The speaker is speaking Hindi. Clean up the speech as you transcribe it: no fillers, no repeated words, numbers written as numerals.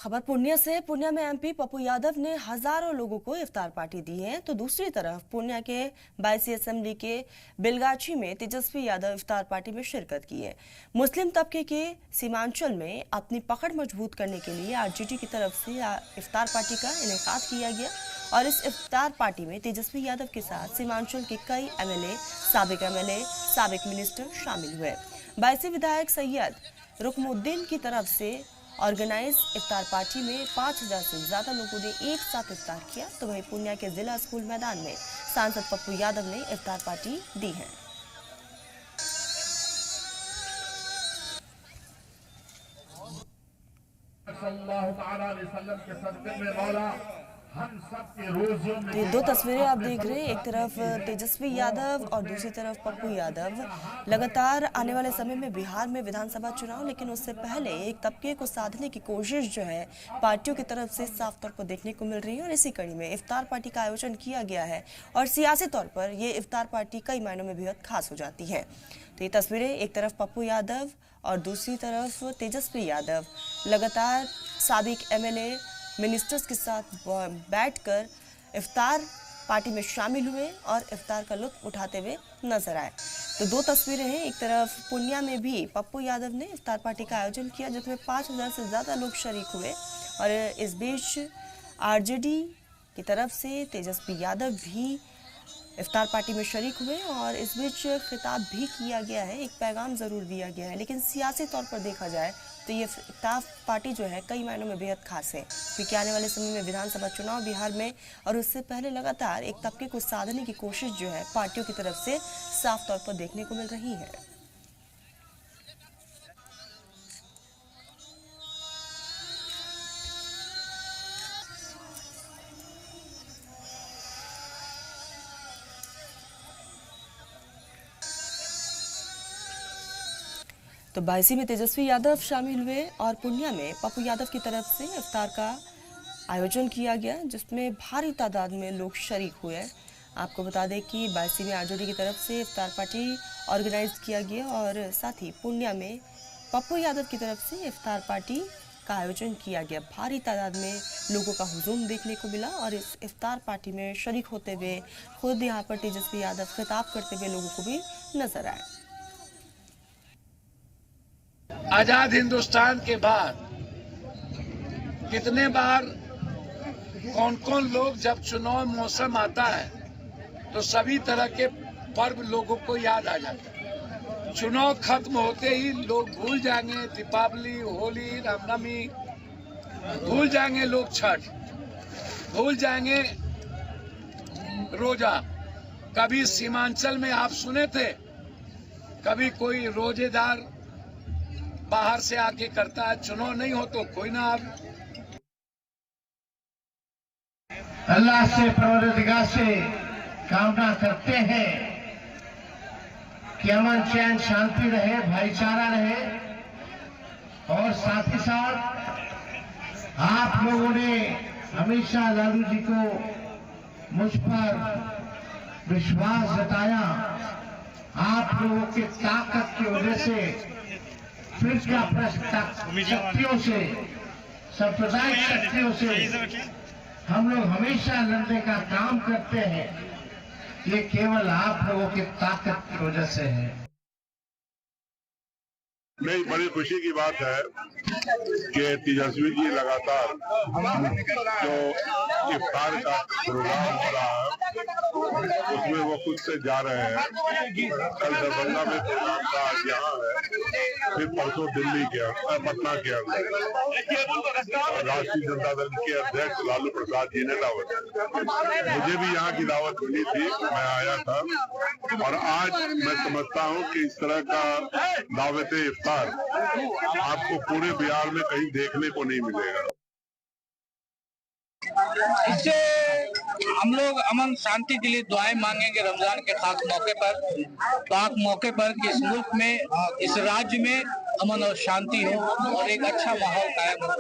खबर पूर्णिया से। पूर्णिया में एमपी पप्पू यादव ने हजारों लोगों को इफ्तार पार्टी दी है, तो दूसरी तरफ पूर्णिया के 22 असेंबली के बेलगाछी में तेजस्वी यादव इफ्तार पार्टी में शिरकत की है। मुस्लिम तबके के सीमांचल में अपनी पकड़ मजबूत करने के लिए आरजेडी की तरफ से इफ्तार पार्टी का इनेकाद किया गया और इस इफ्तार पार्टी में तेजस्वी यादव के साथ सीमांचल के कई एमएलए, साबिक मिनिस्टर शामिल हुए। 22 विधायक सैयद रुकमुद्दीन की तरफ से ऑर्गेनाइज इफ्तार पार्टी में 5000 से ज्यादा लोगों ने एक साथ इफ्तार किया, तो वहीं पूर्णिया के जिला स्कूल मैदान में सांसद पप्पू यादव ने इफ्तार पार्टी दी है। ये दो तस्वीरें आप देख रहे हैं, एक तरफ तेजस्वी यादव और दूसरी तरफ पप्पू यादव। लगातार आने वाले समय में बिहार में विधानसभा चुनाव, लेकिन उससे पहले एक तबके को साधने की कोशिश जो है पार्टियों की तरफ से साफ तौर पर देखने को मिल रही है और इसी कड़ी में इफ्तार पार्टी का आयोजन किया गया है और सियासी तौर पर ये इफ्तार पार्टी कई मायनों में बेहद खास हो जाती है। तो ये तस्वीरें, एक तरफ पप्पू यादव और दूसरी तरफ तेजस्वी यादव लगातार साबिक एमएलए, मिनिस्टर्स के साथ बैठकर इफ्तार पार्टी में शामिल हुए और इफ्तार का लुत्फ उठाते हुए नजर आए। तो दो तस्वीरें हैं, एक तरफ पूर्णिया में भी पप्पू यादव ने इफ्तार पार्टी का आयोजन किया जिसमें 5000 से ज़्यादा लोग शरीक हुए और इस बीच आरजेडी की तरफ से तेजस्वी यादव भी इफ्तार पार्टी में शरीक हुए और इस बीच खिताब भी किया गया है, एक पैगाम ज़रूर दिया गया है। लेकिन सियासी तौर पर देखा जाए तो ये इफ्तार पार्टी जो है कई मायनों में बेहद खास है, क्योंकि आने वाले समय में विधानसभा चुनाव बिहार में और उससे पहले लगातार एक तबके को साधने की कोशिश जो है पार्टियों की तरफ से साफ तौर पर देखने को मिल रही है। तो 22 में तेजस्वी यादव शामिल हुए और पूर्णिया में पप्पू यादव की तरफ से इफ्तार का आयोजन किया गया जिसमें भारी तादाद में लोग शरीक हुए। आपको बता दें कि 22 में आरजेडी की तरफ से इफ्तार पार्टी ऑर्गेनाइज किया गया और साथ ही पूर्णिया में पप्पू यादव की तरफ से इफ्तार पार्टी का आयोजन किया गया। भारी तादाद में लोगों का हुजूम देखने को मिला और इस इफ्तार पार्टी में शरीक होते हुए खुद यहाँ पर तेजस्वी यादव खिताब करते हुए लोगों को भी नजर आए। आजाद हिंदुस्तान के बाद कितने बार कौन कौन लोग जब चुनाव मौसम आता है तो सभी तरह के पर्व लोगों को याद आ जाता है। चुनाव खत्म होते ही लोग भूल जाएंगे दीपावली, होली, रामनवमी, भूल जाएंगे लोग छठ, भूल जाएंगे रोजा। कभी सीमांचल में आप सुने थे कभी कोई रोजेदार बाहर से आके करता है, चुनाव नहीं हो तो कोई ना। आप अल्लाह से, परवरदिगार से कामना करते हैं कि अमन, चैन, शांति रहे, भाईचारा रहे और साथ ही साथ आप लोगों ने हमेशा लालू जी को मुझ पर विश्वास जताया। आप लोगों की ताकत की वजह से, फिर शक्तियों से, सांप्रदायिक शक्तियों से हम लोग हमेशा लड़ने का काम करते हैं। ये केवल आप लोगों की ताकत की वजह से है। नहीं, बड़ी खुशी की बात है कि तेजस्वी जी लगातार जो इफ्तार का प्रोग्राम हो रहा है उसमें वो खुद से जा रहे हैं। कल दरभंगा में प्रोग्राम था, आज यहाँ है, फिर परसों दिल्ली के पटना के अंदर राष्ट्रीय जनता दल के अध्यक्ष लालू प्रसाद जी ने दावत दी। मुझे भी यहाँ की दावत मिली थी, मैं आया था और आज मैं समझता हूँ कि इस तरह का दावत इफ्तार आपको पूरे बिहार में कहीं देखने को नहीं मिलेगा। इससे हम लोग अमन शांति के लिए दुआएं मांगेंगे रमजान के खास मौके पर कि इस मुल्क में, इस राज्य में अमन और शांति हो और एक अच्छा माहौल कायम हो।